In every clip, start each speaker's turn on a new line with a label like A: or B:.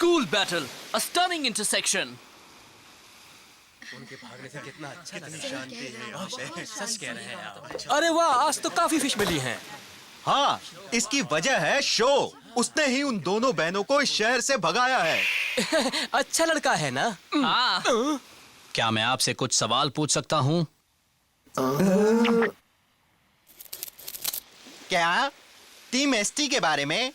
A: School battle, a stunning intersection.
B: उनके भागने से कितना अच्छा कितनी शांति है यहाँ पे।
C: सच कह रहे हैं आप।
D: अरे वाह, आज तो काफी फिश मिली हैं।
B: हाँ, इसकी वजह है शो। उसने ही उन दोनों बहनों को इस शहर से भगाया है।
D: अच्छा लड़का है ना?
A: हाँ।
C: क्या मैं आपसे कुछ सवाल पूछ सकता हूँ?
B: क्या? टीम एसटी के बारे में?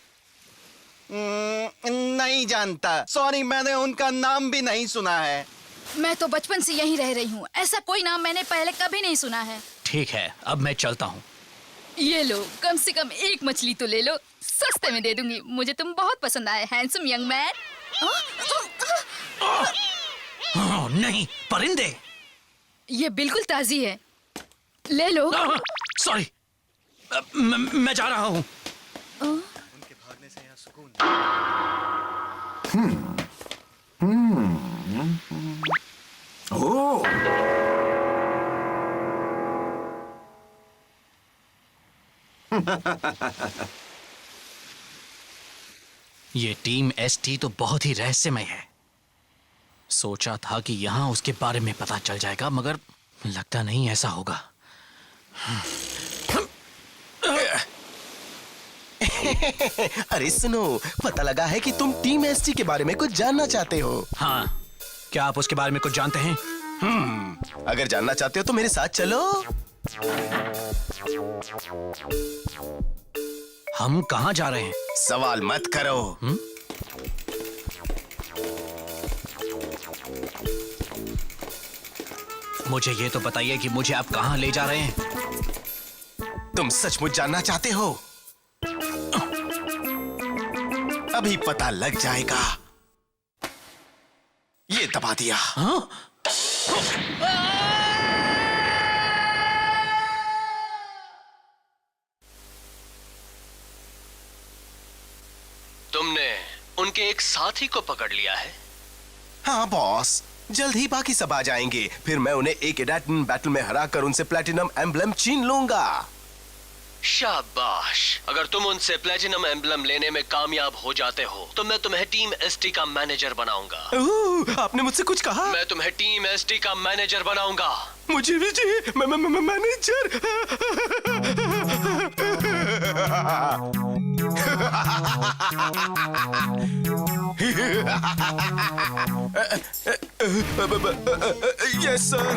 B: नहीं जानता। सॉरी, मैंने उनका नाम भी नहीं सुना है।
E: मैं तो बचपन से यहीं रह रही हूँ। ऐसा कोई नाम मैंने पहले कभी नहीं सुना है।
C: ठीक है, अब मैं चलता हूँ।
E: ये लो, कम से कम एक मछली तो ले लो, सस्ते में दे दूंगी। मुझे तुम बहुत पसंद आए, हैंडसम यंग मैन।
C: नहीं, परिंदे।
E: ये बिल्कुल ताजी है, ले लो।
C: सॉरी, मैं जा रहा हूँ।
B: उनके भागने से यहाँ सुकून।
F: ओह,
C: ये टीम एसटी तो बहुत ही रहस्यमय है। सोचा था कि यहाँ उसके बारे में पता चल जाएगा, मगर लगता नहीं ऐसा होगा।
F: अरे सुनो, पता लगा है कि तुम टीम एसटी के बारे में कुछ जानना चाहते हो।
C: हाँ, क्या आप उसके बारे में कुछ जानते हैं?
F: अगर जानना चाहते हो तो मेरे साथ चलो।
C: हम कहाँ जा रहे हैं?
F: सवाल मत करो।
C: मुझे ये तो बताइए कि मुझे आप कहाँ ले जा रहे हैं?
F: तुम सचमुच जानना चाहते हो? अभी पता लग जाएगा। ये दबा दिया।
C: हाँ?
G: तुमने उनके एक साथी को पकड़ लिया है।
F: हाँ बॉस, जल्द ही बाकी सब आ जाएंगे। फिर मैं उन्हें एक एडाटन बैटल में हराकर उनसे प्लैटिनम एम्बलम छीन लूंगा।
G: शाबाश। अगर तुम उनसे प्लेटिनम एम्बलम लेने में कामयाब हो जाते हो तो मैं तुम्हें टीम एसटी का मैनेजर बनाऊंगा।
F: आपने मुझसे कुछ कहा?
G: मैं तुम्हें टीम एसटी का मैनेजर बनाऊंगा।
F: मुझे भी चाहिए मैनेजर। Yes sir.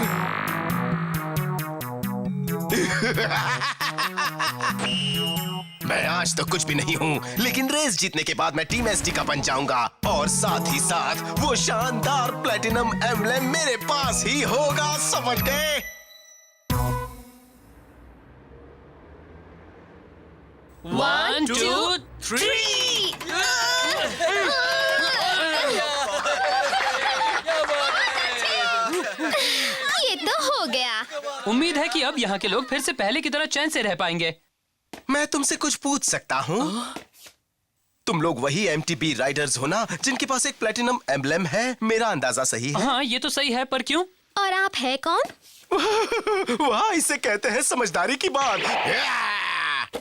F: मैं आज तो कुछ भी नहीं हूँ, लेकिन रेस जीतने के बाद मैं टीम एसटी का बन जाऊंगा और साथ ही साथ वो शानदार प्लैटिनम एम्बलम मेरे पास ही होगा, समझ गए?
A: One, two, three.
H: ये तो हो गया।
D: उम्मीद है कि अब यहाँ के लोग फिर से पहले की तरह चैन से रह पाएंगे।
F: मैं तुमसे कुछ पूछ सकता हूँ? तुम लोग वही एमटीबी राइडर्स हो ना, जिनके पास एक प्लैटिनम एम्बलम है? मेरा अंदाजा सही है?
D: हाँ, ये तो सही है, पर क्यों?
H: और आप है कौन?
F: वाह, इसे कहते हैं समझदारी की बात।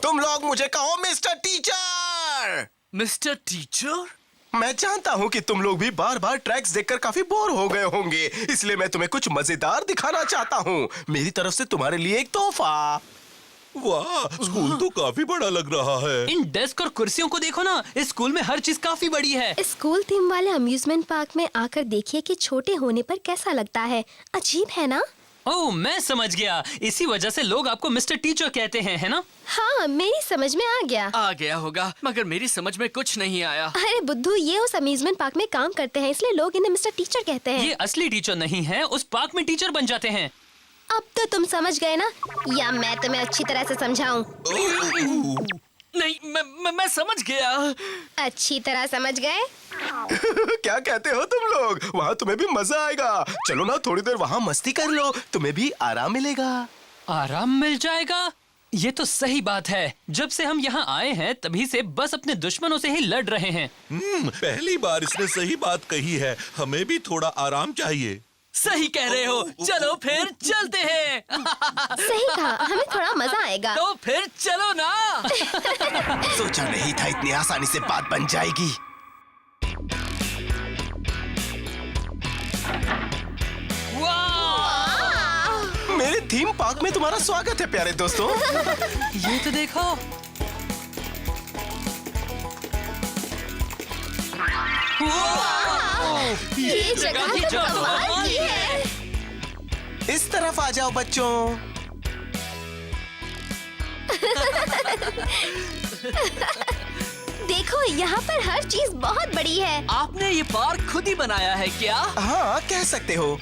F: तुम लोग मुझे कहो मिस्टर टीचर।
A: Mr. Teacher?
F: मैं जानता हूँ कि तुम लोग भी बार बार ट्रैक्स देखकर काफी बोर हो गए होंगे, इसलिए मैं तुम्हें कुछ मजेदार दिखाना चाहता हूँ। मेरी तरफ से तुम्हारे लिए एक तोहफा।
I: वाह, स्कूल तो काफी बड़ा लग रहा है।
D: इन डेस्क और कुर्सियों को देखो ना, इस स्कूल में हर चीज काफी बड़ी है।
H: स्कूल थीम वाले अम्यूजमेंट पार्क में आकर देखिए कि छोटे होने पर कैसा लगता है। अजीब है ना?
D: ओह, मैं समझ गया। इसी वजह से लोग आपको मिस्टर टीचर कहते हैं, है ना?
H: हाँ, मेरी समझ में आ गया।
A: आ गया होगा, मगर मेरी समझ में कुछ नहीं आया।
H: अरे बुद्धू, ये उस अम्यूजमेंट पार्क में काम करते हैं, इसलिए लोग इन्हें मिस्टर टीचर कहते हैं।
D: ये असली टीचर नहीं है, उस पार्क में टीचर बन जाते हैं।
H: अब तो तुम समझ गए ना, या मैं तुम्हें अच्छी तरह से समझाऊं?
A: नहीं, मैं समझ गया।
H: अच्छी तरह समझ गए?
F: क्या कहते हो तुम लोग? वहाँ तुम्हें भी मजा आएगा। चलो ना, थोड़ी देर वहाँ मस्ती कर लो, तुम्हें भी आराम मिलेगा।
D: आराम मिल जाएगा? ये तो सही बात है। जब से हम यहाँ आए हैं तभी से बस अपने दुश्मनों से ही लड़ रहे हैं।
I: पहली बार इसने सही बात कही है। हमें भी थोड़ा आराम चाहिए।
A: सही कह रहे हो। चलो फिर चलते हैं।
H: सही कहा, हमें थोड़ा मजा आएगा।
A: तो फिर चलो ना।
F: सोचा नहीं था इतनी आसानी से बात बन जाएगी। मेरे थीम पार्क में तुम्हारा स्वागत है प्यारे दोस्तों।
D: ये तो देखो।
H: ये जगह तो कमाल की है।
F: इस तरफ आ जाओ बच्चों।
H: देखो यहाँ पर हर चीज बहुत बड़ी है।
A: आपने ये पार्क खुद ही बनाया है क्या?
F: हाँ, कह सकते हो।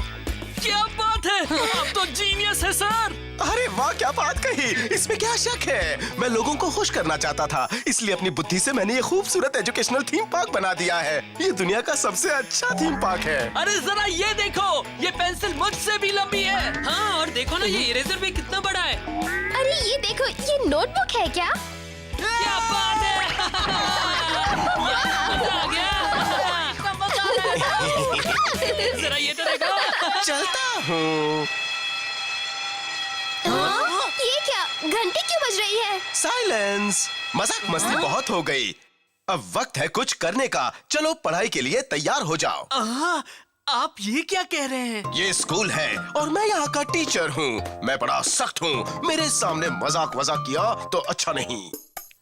A: क्या बात है, आप तो जीनियस है सर।
F: अरे वाह, क्या बात कही, इसमें क्या शक है। मैं लोगों को खुश करना चाहता था, इसलिए अपनी बुद्धि से मैंने ये खूबसूरत एजुकेशनल थीम पार्क बना दिया है। ये दुनिया का सबसे अच्छा थीम पार्क है।
A: अरे जरा ये देखो, ये पेंसिल मुझसे भी लंबी है।
D: हाँ, और देखो ना ये इरेजर भी कितना बड़ा है।
H: अरे ये देखो, ये नोटबुक है क्या?
A: क्या बात है। मजा आ गया। इतना मजा आ रहा है। जरा ये तो देखो।
F: चलता हूँ।
H: हाँ? ये क्या, घंटी क्यों बज रही है?
F: साइलेंस, मजाक मस्ती बहुत हो गई। अब वक्त है कुछ करने का। चलो पढ़ाई के लिए तैयार हो जाओ।
A: आप ये क्या कह रहे हैं?
F: ये स्कूल है और मैं यहाँ का टीचर हूँ। मैं बड़ा सख्त हूँ। मेरे सामने मजाक किया तो अच्छा नहीं।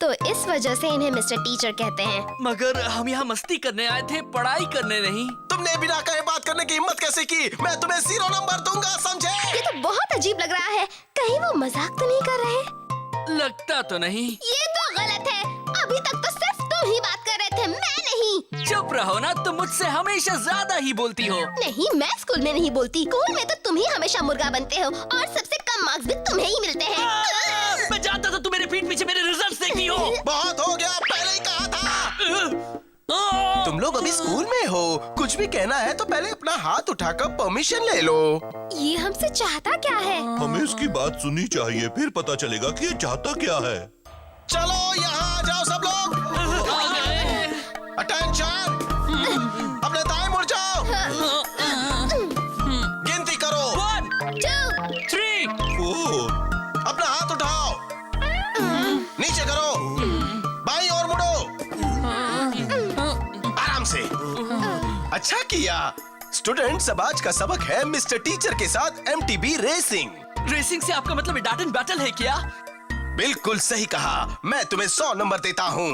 H: तो इस वजह से इन्हें मिस्टर टीचर कहते हैं।
A: मगर हम यहाँ मस्ती करने आए थे, पढ़ाई करने नहीं।
F: तुमने बिना कहे बात करने की हिम्मत कैसे की? मैं तुम्हें 0 नंबर दूंगा, समझे?
H: ये तो बहुत अजीब लग रहा है। कहीं वो मजाक तो नहीं कर रहे?
A: लगता तो नहीं।
H: ये तो गलत है। अभी तक तो सिर्फ तुम ही बात कर रहे थे, मैं नहीं।
A: चुप रहो ना, तुम मुझसे हमेशा ज्यादा ही बोलती हो।
H: नहीं, मैं स्कूल में नहीं बोलती। स्कूल में तो तुम ही हमेशा मुर्गा बनते हो और सबसे कम मार्क्स भी तुम्हें ही मिलते हैं।
A: मैं जानता था तुम मेरे पीठ पीछे मेरे रिजल्ट्स देखती हो।
F: बहुत हो गया, पहले ही कहा था। तुम लोग अभी स्कूल में हो, कुछ भी कहना है तो पहले अपना हाथ उठाकर परमिशन ले लो।
H: ये हमसे चाहता क्या है?
I: हमें इसकी बात सुननी चाहिए, फिर पता चलेगा कि ये चाहता क्या है।
F: चलो यहाँ आ जाओ सब लोग। अटेंशन, अपने दाएं मुड़ जाओ। गिनती करो।
A: 1,
H: 2,
A: 3,
F: अपना हाथ उठाओ, नीचे करो, बाईं ओर मुड़ो, आराम से। अच्छा किया। स्टूडेंट्स, अब आज का सबक है मिस्टर टीचर के साथ MTB रेसिंग।
A: रेसिंग से आपका मतलब डाटन बैटल है क्या?
F: बिल्कुल सही कहा। मैं तुम्हें 100 नंबर देता हूँ।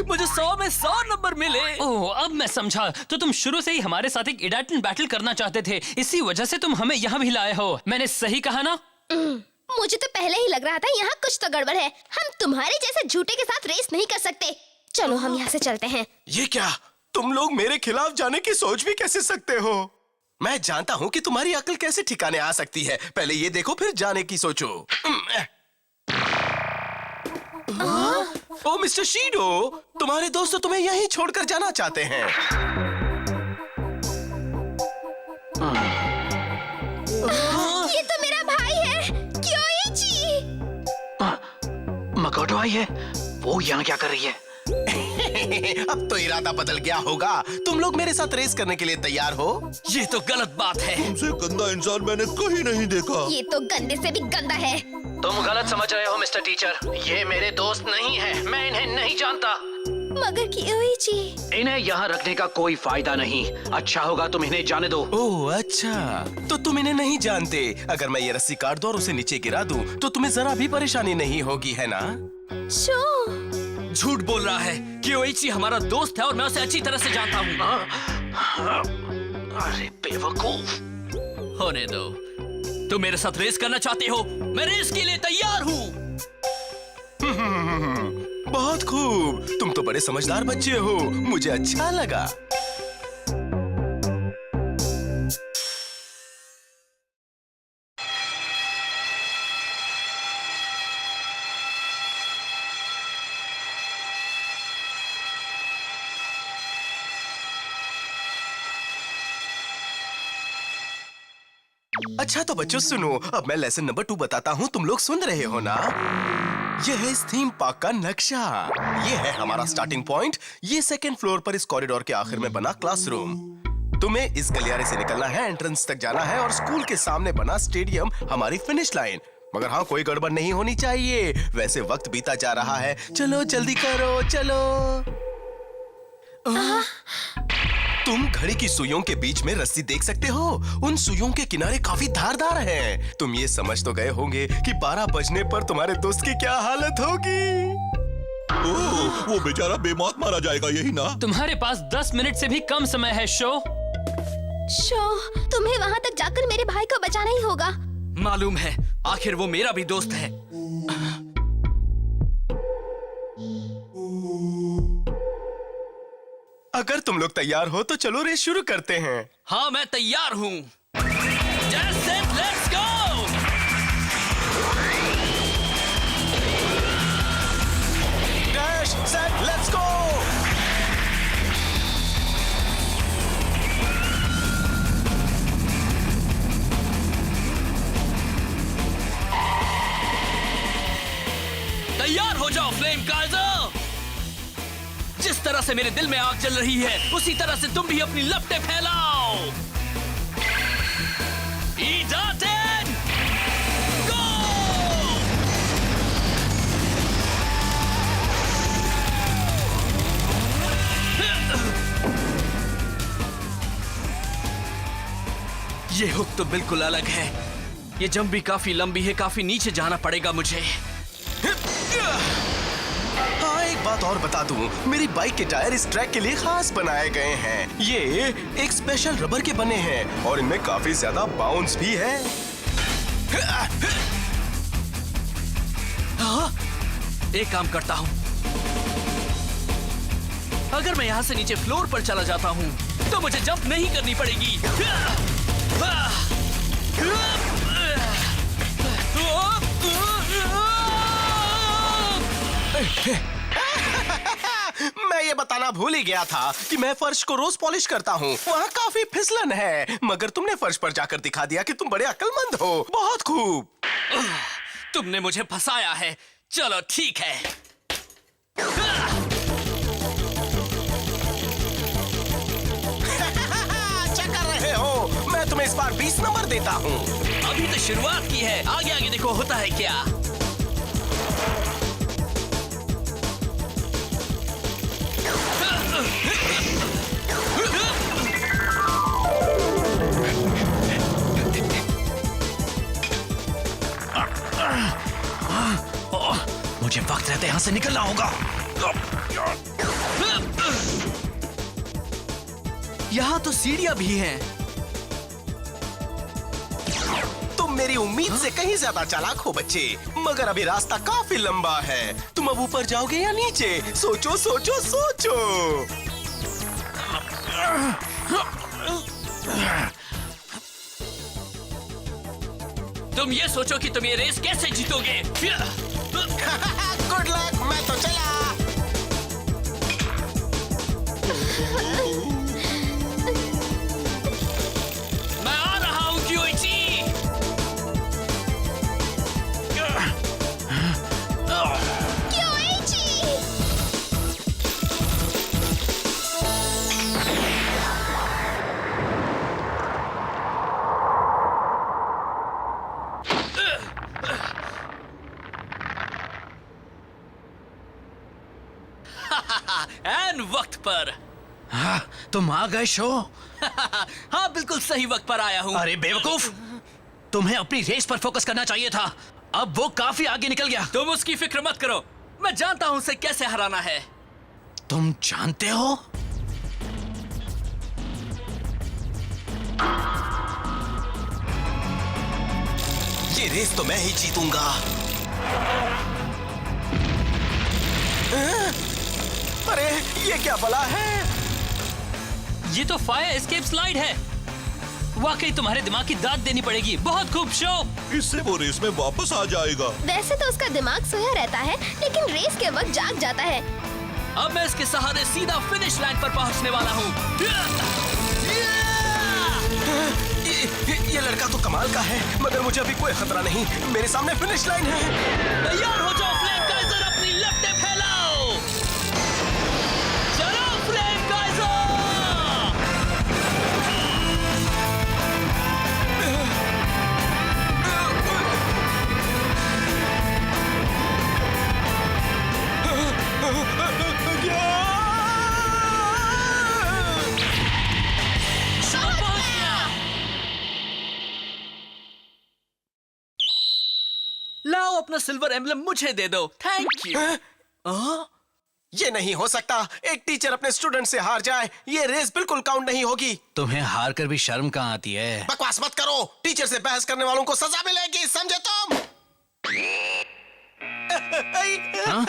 A: मुझे 100 में 100 नंबर मिले।
D: ओह, अब मैं समझा। तो तुम शुरू से ही हमारे साथ एक इडाटन बैटल करना चाहते थे, इसी वजह से तुम हमें यहाँ भी लाए हो। मैंने सही कहा ना?
H: मुझे तो पहले ही लग रहा था यहाँ कुछ तो गड़बड़ है। हम तुम्हारे जैसे झूठे के साथ रेस नहीं कर सकते। चलो हम यहाँ से चलते हैं।
F: ये क्या, तुम लोग मेरे खिलाफ जाने की सोच भी कैसे सकते हो? मैं जानता हूँ कि तुम्हारी अकल कैसे ठिकाने आ सकती है। पहले ये देखो, फिर जाने की सोचो। ओ मिस्टर शीडो, तुम्हारे दोस्त तुम्हें यहीं छोड़कर जाना चाहते हैं।
H: ये तो मेरा भाई है, क्योइची।
C: मकोटो आई है, वो यहाँ क्या कर रही है?
F: अब तो इरादा बदल गया होगा। तुम लोग मेरे साथ रेस करने के लिए तैयार हो?
A: ये तो गलत बात है।
I: तुमसे गंदा इंसान मैंने कहीं नहीं देखा।
H: ये तो गंदे से भी गंदा है।
C: तुम गलत समझ रहे हो मिस्टर टीचर। ये मेरे दोस्त नहीं है, मैं इन्हें नहीं जानता।
H: मगर क्योइची,
C: इन्हें यहाँ रखने का कोई फायदा नहीं। अच्छा होगा तुम इन्हें जाने दो।
F: ओह अच्छा, तो तुम इन्हें नहीं जानते। अगर मैं ये रस्सी काट दूं और उसे नीचे गिरा दूं, तो तुम्हें जरा भी परेशानी नहीं होगी, है ना?
H: शो
A: झूठ बोल रहा है। क्योइची हमारा दोस्त है और मैं उसे अच्छी तरह से जानता हूँ।
C: अरे बेवकूफ।
A: होने दो। तुम मेरे साथ रेस करना चाहते हो? मैं रेस के लिए तैयार हूँ।
F: बहुत खूब, तुम तो बड़े समझदार बच्चे हो, मुझे अच्छा लगा। अच्छा तो बच्चों सुनो, अब मैं लेसन नंबर 2 बताता हूँ, तुम लोग सुन रहे हो ना? ये है इस थीम पार्क का नक्शा। ये है हमारा स्टार्टिंग पॉइंट। ये 2nd फ्लोर पर इस कॉरिडोर के आखिर में बना क्लासरूम। तुम्हें इस गलियारे से निकलना है, एंट्रेंस तक जाना है और स्कूल के सामने बना स्टेडियम हमारी फिनिश लाइन। मगर हाँ, कोई गड़बड़ नहीं होनी चाहिए। वैसे वक्त बीता जा रहा है, चलो जल्दी करो, चलो। तुम घड़ी की सुइयों के बीच में रस्सी देख सकते हो। उन सुइयों के किनारे काफी धारदार हैं। तुम ये समझ तो गए होंगे कि 12 बजने पर तुम्हारे दोस्त की क्या हालत होगी।
I: ओह, वो बेचारा बेमौत मारा जाएगा, यही ना?
D: तुम्हारे पास 10 मिनट से भी कम समय है शो।
H: तुम्हें वहाँ तक जाकर मेरे भाई को बचाना ही होगा।
A: मालूम है, आखिर वो मेरा भी दोस्त है।
F: अगर तुम लोग तैयार हो तो चलो रेस शुरू करते हैं।
A: हाँ, मैं तैयार हूँ। Just set, let's go!
F: Dash, set, let's go!
A: तैयार हो जाओ फ्लेम काइजर। जिस तरह से मेरे दिल में आग जल रही है, उसी तरह से तुम भी अपनी लपटें फैलाओ। ईडाटेन, गो! ये हुक तो बिल्कुल अलग है। ये जंप भी काफी लंबी है, काफी नीचे जाना पड़ेगा मुझे।
F: हाँ, एक बात और बता दूं, मेरी बाइक के टायर इस ट्रैक के लिए खास बनाए गए हैं। ये एक स्पेशल रबर के बने हैं और इनमें काफी ज्यादा बाउंस भी है।
A: हाँ? एक काम करता हूँ, अगर मैं यहाँ से नीचे फ्लोर पर चला जाता हूँ तो मुझे जंप नहीं करनी पड़ेगी।
F: मैं ये बताना भूल ही गया था कि मैं फर्श को रोज पॉलिश करता हूँ। वहाँ काफी फिसलन है, मगर तुमने फर्श पर जाकर दिखा दिया कि तुम बड़े अक्लमंद हो। बहुत खूब।
A: तुमने मुझे फंसाया है। चलो ठीक है।
F: क्या कर रहे हो? मैं तुम्हें इस बार 20 नंबर देता हूँ।
A: अभी तो शुरुआत की है, आगे आगे देखो होता है क्या।
C: मुझे वक्त रहते यहाँ से निकलना होगा।
A: यहाँ तो सीढ़ियाँ भी हैं।
F: तुम मेरी उम्मीद से कहीं ज्यादा चालाक हो बच्चे, मगर अभी रास्ता काफी लंबा है। तुम अब ऊपर जाओगे या नीचे? सोचो सोचो सोचो।
A: तुम ये सोचो कि तुम ये रेस कैसे जीतोगे।
F: गुड लक, मैं तो चला।
A: मैं आ रहा हूँ क्योइची। एन वक्त पर।
C: हाँ, तुम आ गए शो।
A: हाँ, बिल्कुल सही वक्त पर आया हूँ।
C: अरे बेवकूफ, तुम्हें अपनी रेस पर फोकस करना चाहिए था। अब वो काफी आगे निकल गया।
A: तुम उसकी फिक्र मत करो, मैं जानता हूँ उसे कैसे हराना है।
C: तुम जानते हो?
F: ये रेस तो मैं ही जीतूंगा। अरे ये क्या भला है?
D: ये तो फायर एस्केप स्लाइड है। वाकई तुम्हारे दिमाग की दाद देनी पड़ेगी। बहुत खूब शो।
I: इससे वो रेस में वापस आ जाएगा।
H: वैसे तो उसका दिमाग सोया रहता है, लेकिन रेस के वक्त जाग जाता है।
A: अब मैं इसके सहारे सीधा फिनिश लाइन पर पहुंचने वाला हूँ।
F: ये लड़का तो कमाल का है, मगर मुझे अभी कोई खतरा नहीं। मेरे सामने फिनिश लाइन है।
A: तैयार हो जाओ फ्लेम काइजर, अपनी लपटें फैलाओ। चलो फ्लेम काइजर। लाओ अपना सिल्वर एम्बलम मुझे दे दो। Thank you.
F: ये नहीं हो सकता, एक टीचर अपने स्टूडेंट से हार जाए, ये रेस बिल्कुल काउंट नहीं होगी।
C: तुम्हें हार कर भी शर्म कहाँ आती है?
F: बकवास मत करो, टीचर से बहस करने वालों को सजा मिलेगी, समझे तुम?
C: हाँ?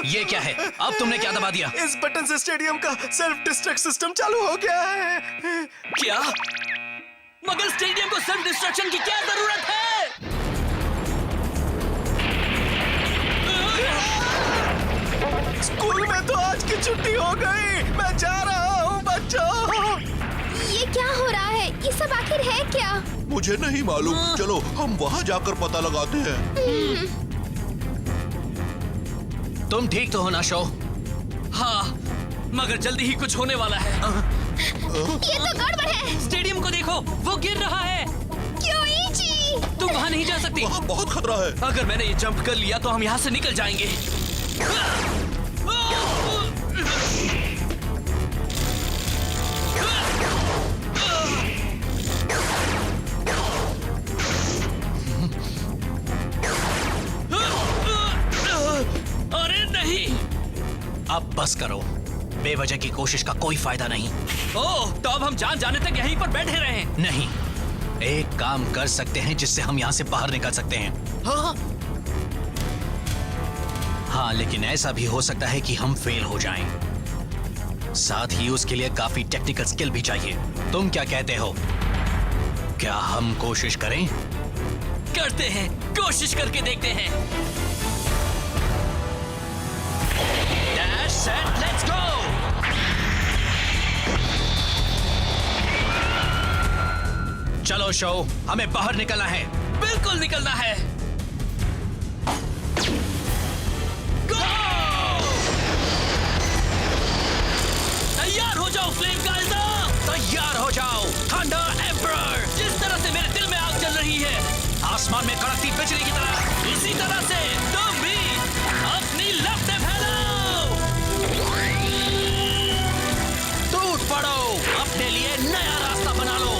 C: ये क्या है? अब तुमने क्या दबा दिया?
F: इस बटन से स्टेडियम का सेल्फ डिस्ट्रक्ट सिस्टम चालू हो गया है।
A: क्या? मगर स्टेडियम को सेल्फ डिस्ट्रक्शन की क्या जरूरत है?
F: स्कूल में तो आज की छुट्टी हो गई, मैं जा रहा हूँ बच्चों।
H: ये क्या हो रहा है? ये सब आखिर है क्या?
I: मुझे नहीं मालूम। चलो हम वहाँ जाकर पता लगाते हैं।
C: तुम ठीक तो हो ना शो?
A: हाँ, मगर जल्दी ही कुछ होने वाला है।
H: ये तो गड़बड़ है।
D: स्टेडियम को देखो, वो गिर रहा है।
H: क्योइची!
D: तुम वहाँ नहीं जा सकती।
I: वहाँ बहुत खतरा है।
A: अगर मैंने ये जंप कर लिया तो हम यहाँ से निकल जाएंगे। अरे नहीं!
C: अब बस करो, बेवजह की कोशिश का कोई फायदा नहीं।
A: ओह, तो अब हम जान जाने तक यहीं पर बैठे रहें।
C: नहीं, एक काम कर सकते हैं जिससे हम यहाँ से बाहर निकल सकते हैं। हाँ, लेकिन ऐसा भी हो सकता है कि हम फेल हो जाएं। साथ ही उसके लिए काफी टेक्निकल स्किल भी चाहिए। तुम क्या कहते हो? क्या हम कोशिश करें?
A: करते हैं, कोशिश करके देखते हैं।
C: Dash, set, let's go! चलो शो, हमें बाहर निकलना है।
A: बिल्कुल निकलना है। गो! तैयार हो जाओ फ्लेम काइज़र!
C: तैयार हो जाओ थंडर एम्परर!
A: जिस तरह से मेरे दिल में आग जल रही है,
C: आसमान में कड़कती बिजली की तरह।
A: इसी तरह से तुम भी अपनी लपटें फैलाओ।
C: टूट पड़ो, अपने लिए नया रास्ता बना लो।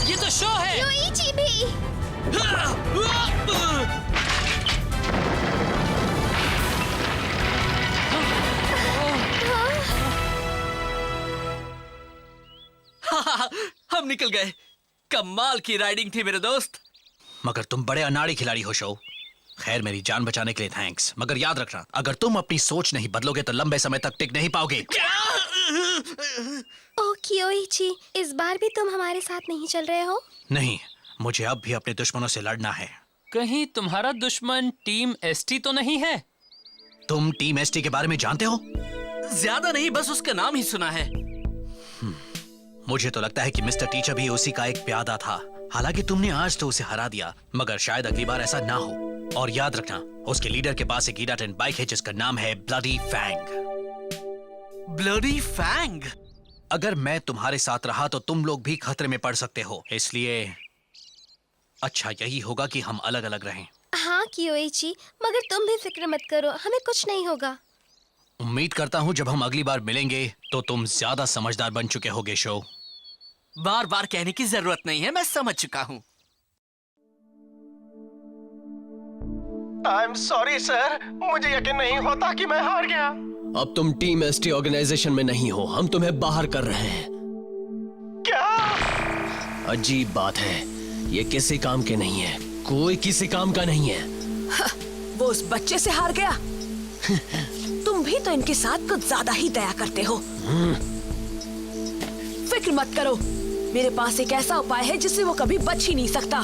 D: ये तो शो है।
H: क्योइची भी।
A: हम निकल गए। कमाल की राइडिंग थी मेरे दोस्त।
C: मगर तुम बड़े अनाड़ी खिलाड़ी हो शो। खैर, मेरी जान बचाने के लिए थैंक्स, मगर याद रखना, अगर तुम अपनी सोच नहीं बदलोगे तो लंबे समय तक टिक नहीं पाओगे।
H: ओ क्योइची, इस बार भी तुम हमारे साथ नहीं चल रहे हो?
C: नहीं, मुझे अब भी अपने दुश्मनों से लड़ना है।
D: कहीं तुम्हारा दुश्मन टीम एसटी तो नहीं है?
C: तुम टीम एसटी के बारे में जानते हो?
A: ज्यादा नहीं, बस उसका नाम ही सुना है।
C: मुझे तो लगता है कि मिस्टर टीचर भी उसी का एक प्यादा था। हालांकि तुमने आज तो उसे हरा दिया, मगर शायद अगली बार ऐसा ना हो। और याद रखना, उसके लीडर के पास एक ईडाटेन बाइक है जिसका नाम है ब्लडी फैंग।
A: Bloody Fang?
C: अगर मैं तुम्हारे साथ रहा तो तुम लोग भी खतरे में पड़ सकते हो, इसलिए अच्छा यही होगा कि हम अलग अलग रहें।
H: हाँ क्योइची, मगर तुम भी फिक्र मत करो, हमें कुछ नहीं होगा।
C: उम्मीद करता हूँ जब हम अगली बार मिलेंगे तो तुम ज्यादा समझदार बन चुके होगे शो।
A: बार बार कहने की जरूरत नहीं है, मैं समझ चुका हूँ।
F: आई एम सॉरी सर, मुझे यकीन नहीं होता कि मैं हार गया।
G: अब तुम टीम एसटी ऑर्गेनाइजेशन में नहीं हो, हम तुम्हें बाहर कर रहे हैं।
F: क्या?
G: अजीब बात है, ये किसी काम के नहीं है, कोई किसी काम का नहीं है।
J: वो उस बच्चे से हार गया। तुम भी तो इनके साथ कुछ ज्यादा ही दया करते हो। फिक्र मत करो, मेरे पास एक ऐसा उपाय है जिससे वो कभी बच ही नहीं सकता।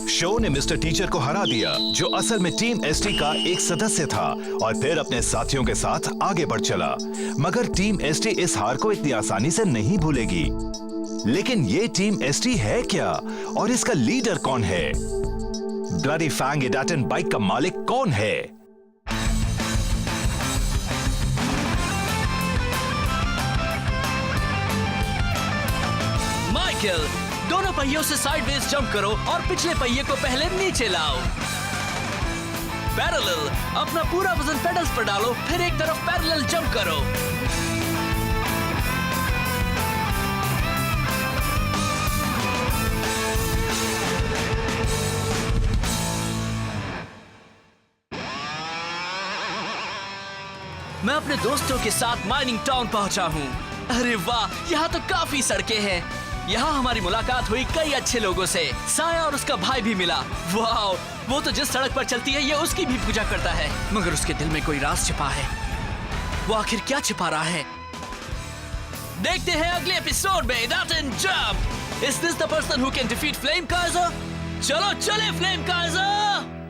K: शो ने मिस्टर टीचर को हरा दिया, जो असल में टीम एसटी का एक सदस्य था, और फिर अपने साथियों के साथ आगे बढ़ चला। मगर टीम एसटी इस हार को इतनी आसानी से नहीं भूलेगी। लेकिन ये टीम एसटी है क्या, और इसका लीडर कौन है? ब्लडी फैंग इडाटन बाइक का मालिक कौन है?
A: माइकल, दोनों पहियों से साइडवेज जंप करो और पिछले पहिए को पहले नीचे लाओ। पैरेलल, अपना पूरा वजन पेडल्स पर डालो, फिर एक तरफ पैरेलल जंप करो। मैं अपने दोस्तों के साथ माइनिंग टाउन पहुंचा हूँ। अरे वाह, यहाँ तो काफी सड़कें हैं। यहाँ हमारी मुलाकात हुई कई अच्छे लोगों से। साया और उसका भाई भी मिला। वाह, वो तो जिस सड़क पर चलती है ये उसकी भी पूजा करता है, मगर उसके दिल में कोई राज छिपा है। वो आखिर क्या छिपा रहा है? देखते हैं अगले एपिसोड में इडाटन jump. Is this the person who can defeat Flame Kaiser? चलो चले फ्लेम काइजर।